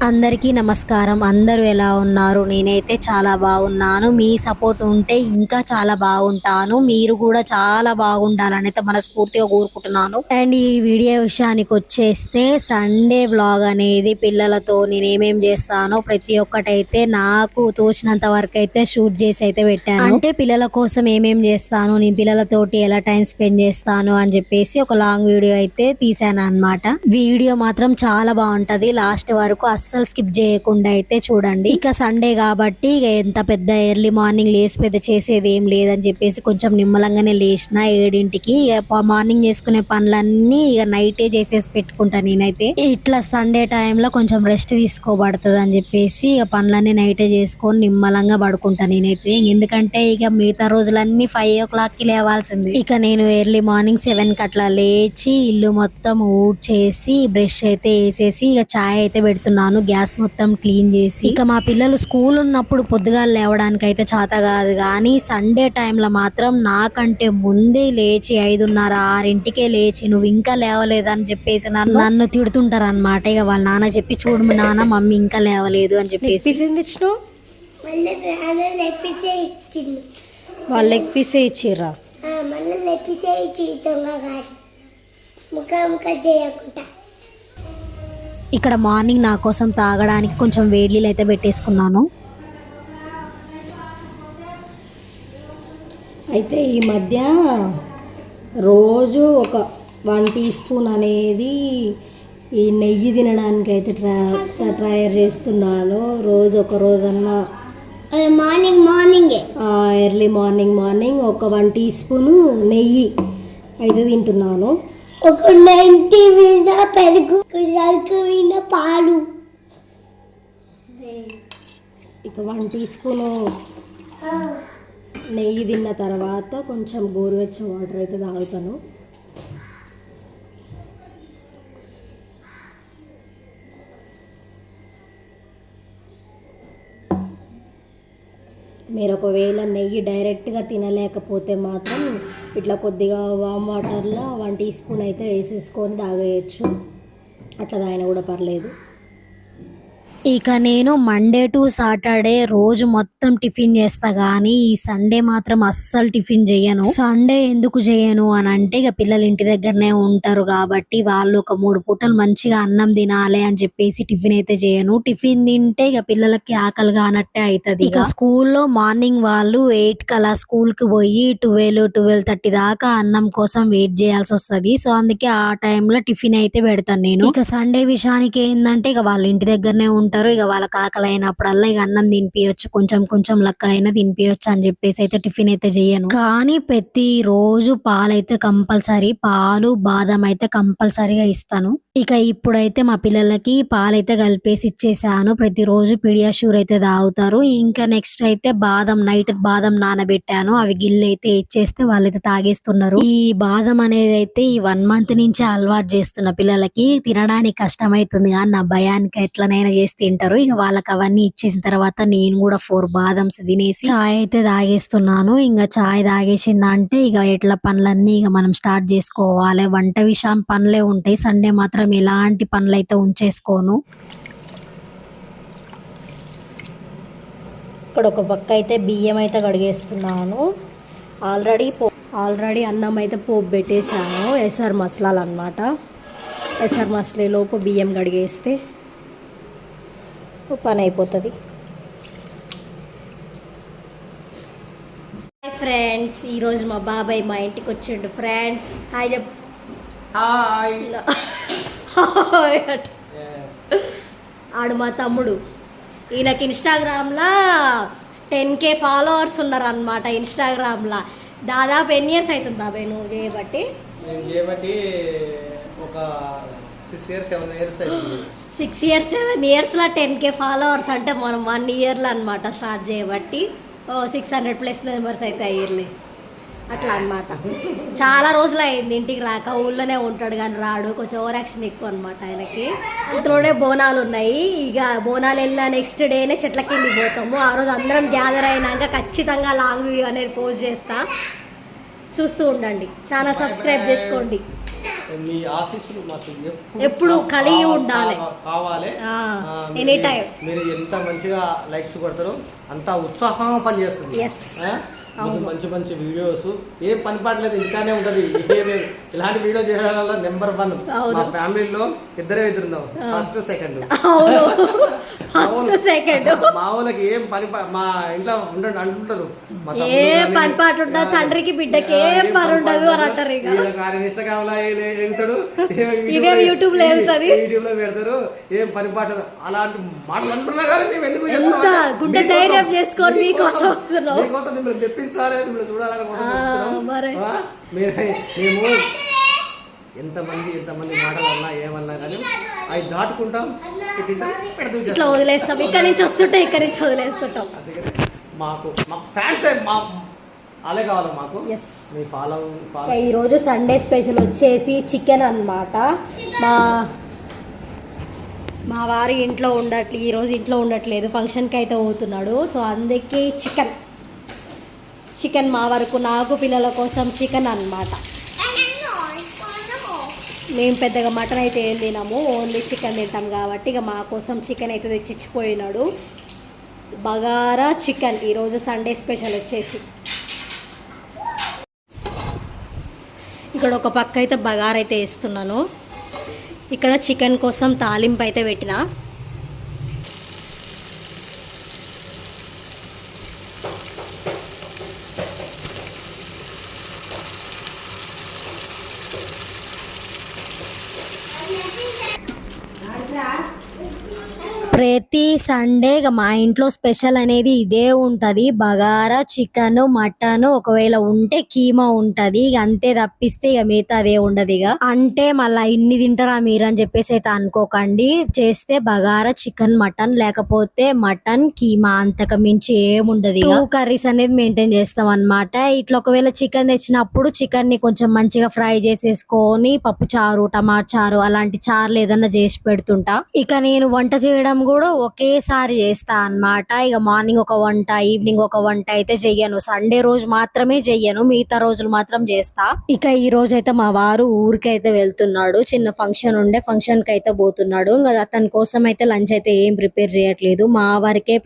అందరికీ నమస్కారం. అందరూ ఎలా ఉన్నారు? నేనైతే చాలా బాగున్నాను. మీ సపోర్ట్ ఉంటే ఇంకా చాలా బాగుంటాను. మీరు కూడా చాలా బాగుండాలని అయితే మనస్ఫూర్తిగా కోరుకుంటున్నాను. అండ్ ఈ వీడియో విషయానికి వచ్చేస్తే సండే వ్లాగ్ అనేది పిల్లలతో నేను ఏమేం చేస్తానో ప్రతి ఒక్కటైతే నాకు తోచినంత వరకు అయితే షూట్ చేసి అయితే పెట్టాను. అంటే పిల్లల కోసం ఏమేం చేస్తాను, నేను పిల్లలతోటి ఎలా టైం స్పెండ్ చేస్తాను అని చెప్పేసి ఒక లాంగ్ వీడియో అయితే తీసాను అన్నమాట. వీడియో మాత్రం చాలా బాగుంటది. లాస్ట్ వరకు అస్సలు స్కిప్ చేయకుండా అయితే చూడండి. ఇక సండే కాబట్టి ఇక ఎంత పెద్ద ఎర్లీ మార్నింగ్ లేసి పెద్ద చేసేది ఏం లేదని చెప్పేసి కొంచెం నిమ్మలంగానే లేచిన 7ంటికి. ఇక మార్నింగ్ చేసుకునే పనులన్నీ ఇక నైటే చేసేసి పెట్టుకుంటా నేనైతే. ఇట్లా సండే టైంలో కొంచెం రెస్ట్ తీసుకోబడుతుంది అని చెప్పేసి ఇక పనులన్నీ నైటే చేసుకొని నిమ్మలంగా పడుకుంటా నేనైతే. ఎందుకంటే ఇక మిగతా రోజులన్నీ 5 o'clockకి లేవాల్సింది. ఇక నేను ఎర్లీ మార్నింగ్ 7కి అట్లా లేచి ఇల్లు మొత్తం ఊడ్చేసి బ్రష్ అయితే వేసేసి ఇక చాయ్ అయితే పెడుతున్నాను. గ్యాస్ మొత్తం క్లీన్ చేసి. ఇక మా పిల్లలు స్కూల్ ఉన్నప్పుడు పొద్దుగా లేవడానికి అయితే చేత కాదు, కానీ సండే టైంలో మాత్రం నాకంటే ముందే లేచి 5:30 6ంటికే లేచి నువ్వు ఇంకా లేవలేదని చెప్పేసి నన్ను తిడుతుంటారు అనమాట. ఇక వాళ్ళ నాన్న చెప్పి చూడు నాన్న మమ్మీ ఇంకా లేవలేదు అని చెప్పేసి వాళ్ళు లెగ్ పీసే ఇచ్చిర్రా. ఇక్కడ మార్నింగ్ నా కోసం తాగడానికి కొంచెం వేడి నీళ్ళు అయితే పెట్టేసుకున్నాను. అయితే ఈ మధ్య రోజు ఒక 1 టీ స్పూన్ అనేది ఈ నెయ్యి తినడానికి అయితే ట్రయర్ చేస్తున్నాను. రోజు ఒక రోజన్నా ఎర్లీ మార్నింగ్ ఒక 1 టీ స్పూను నెయ్యి అయితే తింటున్నాను. ఒక 90 మీద పెరుగు, మీద పాలు. ఇక 1 టీ స్పూను నెయ్యి తిన్న తర్వాత కొంచెం గోరువెచ్చని వాటర్ అయితే తాగుతాను. మీరు ఒకవేళ నెయ్యి డైరెక్ట్గా తినలేకపోతే మాత్రం ఇట్లా కొద్దిగా వామ్ వాటర్లో 1 టీ స్పూన్ అయితే వేసేసుకొని తాగేయచ్చు. అట్లా తాగినా కూడా పర్లేదు. ఇక నేను మండే టు సాటర్డే రోజు మొత్తం టిఫిన్ చేస్తా, కానీ ఈ సండే మాత్రం అస్సలు టిఫిన్ చేయను. సండే ఎందుకు చేయను అని అంటే ఇక పిల్లలు ఇంటి దగ్గరనే ఉంటారు కాబట్టి వాళ్ళు ఒక 3 పూటలు మంచిగా అన్నం తినాలి అని చెప్పేసి టిఫిన్ అయితే చేయను. టిఫిన్ తింటే ఇక పిల్లలకి ఆకలి కానట్టే అవుతుంది. ఇక స్కూల్లో మార్నింగ్ వాళ్ళు 8కి అలా స్కూల్కి పోయి 12-12:30 దాకా అన్నం కోసం వెయిట్ చేయాల్సి వస్తుంది. సో అందుకే ఆ టైంలో టిఫిన్ అయితే పెడతాను నేను. ఇక సండే విషయానికి ఏంటంటే ఇక వాళ్ళ ఇంటి దగ్గరనే ఉంటారు. ఇక వాళ్ళకి ఆకలి అయినప్పుడల్లా ఇక అన్నం తినిపించచ్చు, కొంచెం లెక్క అయినా తినిపించచ్చు అని చెప్పేసి అయితే టిఫిన్ అయితే చెయ్యను. కానీ ప్రతి రోజు పాలైతే కంపల్సరీ, పాలు బాదం అయితే కంపల్సరీగా ఇస్తాను. ఇక ఇప్పుడైతే మా పిల్లలకి పాలైతే కలిపేసి ఇచ్చేసాను. ప్రతిరోజు పిడియాషూర్ అయితే తాగుతారు. ఇంకా నెక్స్ట్ అయితే నైట్ బాదం నానబెట్టాను, అవి గిల్లు అయితే ఇచ్చేస్తే వాళ్ళైతే తాగేస్తున్నారు. ఈ బాదం అనేది అయితే ఈ 1 month నుంచి అలవాటు చేస్తున్న పిల్లలకి. తినడానికి కష్టమైతుంది కానీ నా భయానికి ఎట్లనైనా చేసి తింటారు. ఇక వాళ్ళకి అవన్నీ ఇచ్చేసిన తర్వాత నేను కూడా 4 బాదమ్స్ తినేసి చాయ్ అయితే తాగేస్తున్నాను. ఇంకా చాయ్ తాగేసిందా అంటే ఇక ఎట్లా పనులన్నీ ఇక మనం స్టార్ట్ చేసుకోవాలి. వంట విషయం పనులే ఉంటాయి. సండే మాత్రం ఎలాంటి పనులు అయితే ఉంచేసుకోను. ఇక్కడ ఒక పక్క అయితే బియ్యం అయితే కడిగేస్తున్నాను. ఆల్రెడీ అన్నం అయితే పోపు పెట్టేసాను. ఎసరు మసలాలు అన్నమాట. ఎసరు మసలే లోపు బియ్యం కడిగేస్తే పని అయిపోతుంది. హాయ్ ఫ్రెండ్స్, ఈరోజు మా బాబాయ్ మా ఇంటికి వచ్చిండు. ఫ్రెండ్స్ హాయ్ చెప్. ఆడు మా తమ్ముడు. ఈయనకి ఇన్స్టాగ్రామ్లో 10K ఫాలోవర్స్ ఉన్నారు అన్నమాట. ఇన్స్టాగ్రామ్లో దాదాపు ఎన్ని ఇయర్స్ అవుతుంది బాబాయ్ నువ్వు చేయబట్టి? నేను చేయబట్టి ఒక 6 years 7 years అవుతుంది. 6 years 7 yearsలో 10K ఫాలోవర్స్ అంటే మనం 1 yearలో అనమాట స్టార్ట్ చేయబట్టి 600+ మెంబర్స్ అయితే అయ్యిర్లే. అట్లా అనమాట. చాలా రోజులు అయింది ఇంటికి రాక. ఊళ్ళోనే ఉంటాడు కానీ రాడు, కొంచెం ఓవర్ యాక్షన్ ఎక్కువ అనమాట ఆయనకి. ఇంట్లోనే బోనాలు ఉన్నాయి. ఇక బోనాలు వెళ్ళిన నెక్స్ట్ డేనే చెట్ల కిందికి పోతాము. ఆ రోజు అందరం గ్యాదర్ అయినాక ఖచ్చితంగా లాంగ్ వీడియో అనేది పోస్ట్ చేస్తా, చూస్తూ ఉండండి. ఛానల్ సబ్స్క్రైబ్ చేసుకోండి. మీ ఆశీస్సులు మాకు ఎప్పుడు కలిగి ఉండాలి. కావాలి. ఎనీ టైం మీరు ఎంత మంచిగా లైక్స్ కొడతారో అంత ఉత్సాహంగా పనిచేస్తుంది. మంచి మంచి వీడియోస్ ఏం పని పాటలేదు ఇంకానే ఉంటది. ఇలాంటి వీడియో చేయడం వల్ల నెంబర్ 1 మా ఫ్యామిలీలో ఇద్దరే ఉన్నాం, ఫస్ట్ సెకండ్. మా వాళ్ళకి ఏం పని మా ఇంట్లో ఉండదు అంటుంటారు, ఏ పని పాట ఉండదు, తండ్రికి బిడ్డకి ఏం పని ఉండదు అని అంటారు. ఇన్స్టాగ్రామ్ లో ఎగుతాడు, యూట్యూబ్ లో పెడతారు, ఏం పని పాట అలాంటి మాటలు అంటున్నా కానీ మేము ఎందుకు గుండె ధైర్యం చేసుకొని మీకోసం వస్తున్నాం, మీకోసం మిమ్మల్ని తెప్పించాలి, మిమ్మల్ని చూడాలని కోసం మేము ఎంతమంది మాటలు అన్నా ఏమన్నా కానీ అవి దాటుకుంటాం, ఇట్లా వదిలేస్తాం, ఇక్కడ నుంచి వస్తుంటే ఇక్కడ నుంచి వదిలేస్తుంటాం. మాకు మా ఫ్యాన్స్ అలా కావాలి మాకు. మీ ఫాలో. ఈరోజు సండే స్పెషల్ వచ్చేసి చికెన్ అన్నమాట. మా వారి ఇంట్లో ఈరోజు ఇంట్లో ఉండట్లేదు, ఫంక్షన్కి అయితే పోతున్నాడు. సో అందుకే చికెన్ మా వరకు నాకు పిల్లల కోసం చికెన్ అన్నమాట. మేము పెద్దగా మటన్ అయితే ఏం తినాము, ఓన్లీ చికెన్ తింటాం కాబట్టి ఇక మా కోసం చికెన్ అయితే తెచ్చిచ్చిపోయినాడు. బగారా చికెన్ ఈరోజు సండే స్పెషల్ వచ్చేసి. ఇక్కడ ఒక పక్క అయితే బగారా అయితే వేస్తున్నాను, ఇక్కడ చికెన్ కోసం తాలింపు అయితే పెట్టిన. ప్రతి సండే మా ఇంట్లో స్పెషల్ అనేది ఇదే ఉంటది, బగారా చికెన్ మటన్, ఒకవేళ ఉంటే కీమా ఉంటది. ఇక అంతే తప్పిస్తే ఇక మిగతా అదే ఉండదు. ఇక అంటే మళ్ళీ ఇన్ని తింటారా మీరు అని చెప్పేసి అయితే అనుకోకండి. చేస్తే బగారా చికెన్ మటన్, లేకపోతే మటన్ కీమా, అంతకు మించి ఏముండదు. 2 కర్రీస్ అనేది మెయింటైన్ చేస్తాం అన్నమాట. ఇట్లా ఒకవేళ చికెన్ తెచ్చినప్పుడు చికెన్ ని కొంచెం మంచిగా ఫ్రై చేసేసుకొని పప్పు చారు, టమాటా చారు అలాంటి చారులు ఏదన్నా చేసి పెడుతుంటా. ఇక నేను వంట చేయడం కూడా ఒకేసారి చేస్తా అన్నమాట. ఇక మార్నింగ్ ఒక వంట, ఈవినింగ్ ఒక వంట అయితే చెయ్యను. సండే రోజు మాత్రమే చెయ్యను, మిగతా రోజులు మాత్రం చేస్తా. ఇక ఈ రోజు అయితే మా వారు ఊరికి అయితే వెళ్తున్నాడు, చిన్న ఫంక్షన్ ఉండే ఫంక్షన్ కి అయితే పోతున్నాడు. ఇంకా అతని కోసం అయితే లంచ్ అయితే ఏం ప్రిపేర్ చేయట్లేదు, మా వారికే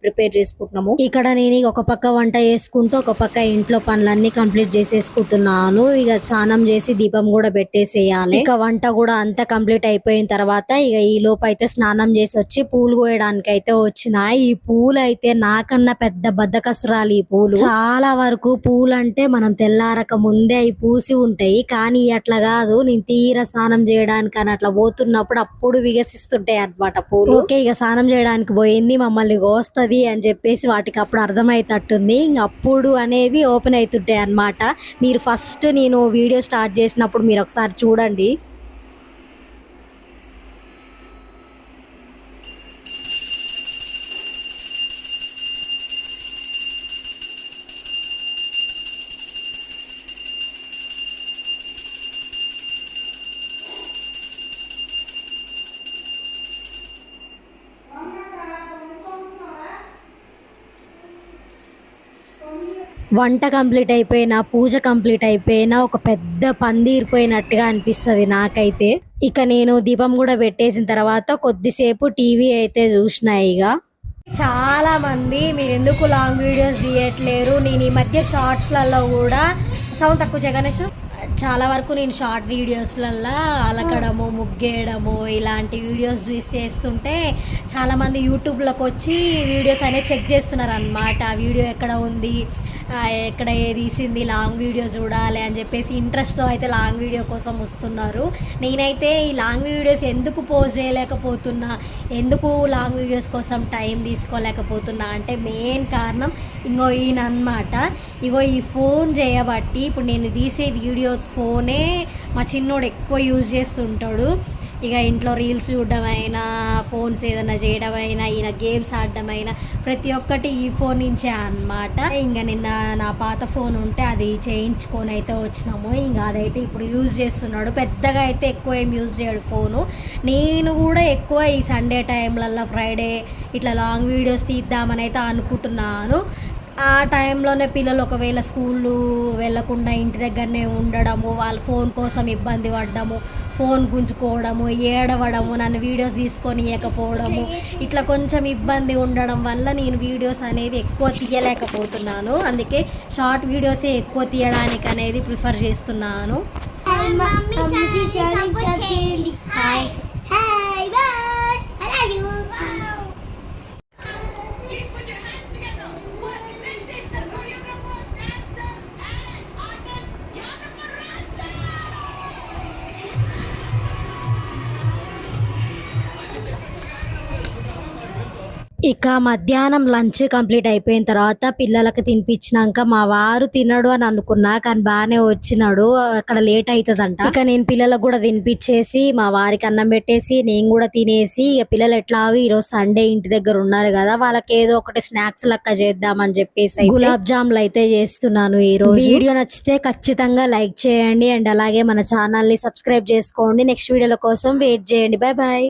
ప్రిపేర్ చేసుకుంటున్నాము. ఇక్కడ నేను ఒక పక్క వంట చేసుకుంటూ ఒక పక్క ఇంట్లో పనులన్నీ కంప్లీట్ చేసేసుకుంటున్నాను. ఇక స్నానం చేసి దీపం కూడా పెట్టేసేయాలి. ఇక వంట కూడా అంతా కంప్లీట్ అయిపోయిన తర్వాత ఇక ఈ లోపు అయితే స్నానం చేసి వచ్చి పూలు కోయడానికి అయితే వచ్చిన. ఈ పూలు అయితే నాకన్నా పెద్ద బద్దకస్తురాలు. ఈ పూలు చాలా వరకు పూలు అంటే మనం తెల్లారక ముందే అవి పూసి ఉంటాయి, కానీ అట్లా కాదు. నేను తీర స్నానం చేయడానికి అని అట్లా పోతున్నప్పుడు అప్పుడు వికసిస్తుంటాయి అన్నమాట పూలు. ఓకే, ఇక స్నానం చేయడానికి పోయింది, మమ్మల్ని కోస్తది అని చెప్పేసి వాటికి అప్పుడు అర్థమైతట్టుంది. ఇంక అప్పుడు అనేది ఓపెన్ అవుతుంటాయి అన్నమాట. మీరు ఫస్ట్ నేను వీడియో స్టార్ట్ చేసినప్పుడు మీరు ఒకసారి చూడండి. వంట కంప్లీట్ అయిపోయినా, పూజ కంప్లీట్ అయిపోయినా ఒక పెద్ద పందిరిపోయినట్టుగా అనిపిస్తుంది నాకైతే. ఇక నేను దీపం కూడా పెట్టేసిన తర్వాత కొద్దిసేపు టీవీ అయితే చూసిన. ఇక చాలా మంది మీరు ఎందుకు లాంగ్ వీడియోస్ తీయట్లేరు, నేను ఈ మధ్య షార్ట్స్లలో కూడా సౌండ్ తక్కువ చేయగనేష్ చాలా వరకు నేను షార్ట్ వీడియోస్లల్లో అలకడము, ముగ్గేయడము ఇలాంటి వీడియోస్ చేస్తుంటే చాలామంది యూట్యూబ్లోకి వచ్చి వీడియోస్ అనేది చెక్ చేస్తున్నారు అన్నమాట. ఆ వీడియో ఎక్కడ ఉంది, ఎక్కడ తీసింది, లాంగ్ వీడియో చూడాలి అని చెప్పేసి ఇంట్రెస్ట్తో అయితే లాంగ్ వీడియో కోసం వస్తున్నారు. నేనైతే ఈ లాంగ్ వీడియోస్ ఎందుకు పోస్ట్ చేయలేకపోతున్నా, ఎందుకు లాంగ్ వీడియోస్ కోసం టైం తీసుకోలేకపోతున్నా అంటే మెయిన్ కారణం ఇంకో ఈయన అన్నమాట. ఇగో ఈ ఫోన్ చేయబట్టి ఇప్పుడు నేను తీసే వీడియో ఫోనే మా చిన్నోడు ఎక్కువ యూజ్ చేస్తుంటాడు. ఇక ఇంట్లో రీల్స్ చూడడమైనా, ఫోన్స్ ఏదైనా చేయడమైనా, ఈయన గేమ్స్ ఆడడమైనా ప్రతి ఒక్కటి ఈ ఫోన్ నుంచే అన్నమాట. ఇంకా నిన్న నా పాత ఫోన్ ఉంటే అది చేయించుకొని అయితే వచ్చినాము. ఇంకా అదైతే ఇప్పుడు యూజ్ చేస్తున్నాడు. పెద్దగా అయితే ఎక్కువ ఏం యూజ్ చేయడు ఫోను. నేను కూడా ఎక్కువ ఈ సండే టైంలల్లో, ఫ్రైడే ఇట్లా లాంగ్ వీడియోస్ తీద్దామని అయితే అనుకుంటున్నాను. ఆ టైంలోనే పిల్లలు ఒకవేళ స్కూళ్ళు వెళ్ళకుండా ఇంటి దగ్గరనే ఉండడము, వాళ్ళ ఫోన్ కోసం ఇబ్బంది పడ్డము, ఫోన్ గుంజుకోవడము, ఏడవడము, నన్ను వీడియోస్ తీసుకొని ఇవ్వకపోవడము, ఇట్లా కొంచెం ఇబ్బంది ఉండడం వల్ల నేను వీడియోస్ అనేది ఎక్కువ తీయలేకపోతున్నాను. అందుకే షార్ట్ వీడియోసే ఎక్కువ తీయడానికి అనేది ప్రిఫర్ చేస్తున్నాను. మమ్మీకి సపోర్ట్ చేయండి. Hi hi bye I love you. ఇక మధ్యాహ్నం లంచ్ కంప్లీట్ అయిపోయిన తర్వాత పిల్లలకు తినిపించినాక మా వారు తినడు అని అనుకున్నా, కానీ బాగానే వచ్చినాడు. అక్కడ లేట్ అవుతుందంట. ఇక నేను పిల్లలకు కూడా తినిపించేసి మా వారికి అన్నం పెట్టేసి నేను కూడా తినేసి, ఇక పిల్లలు ఎట్లాగో ఈరోజు సండే ఇంటి దగ్గర ఉన్నారు కదా, వాళ్ళకి ఏదో ఒకటి స్నాక్స్ లెక్క చేద్దామని చెప్పేసి గులాబ్ జాములు అయితే చేస్తున్నాను ఈ రోజు. వీడియో నచ్చితే ఖచ్చితంగా లైక్ చేయండి అండ్ అలాగే మన ఛానల్ ని సబ్స్క్రైబ్ చేసుకోండి. నెక్స్ట్ వీడియోల కోసం వెయిట్ చేయండి. Bye bye.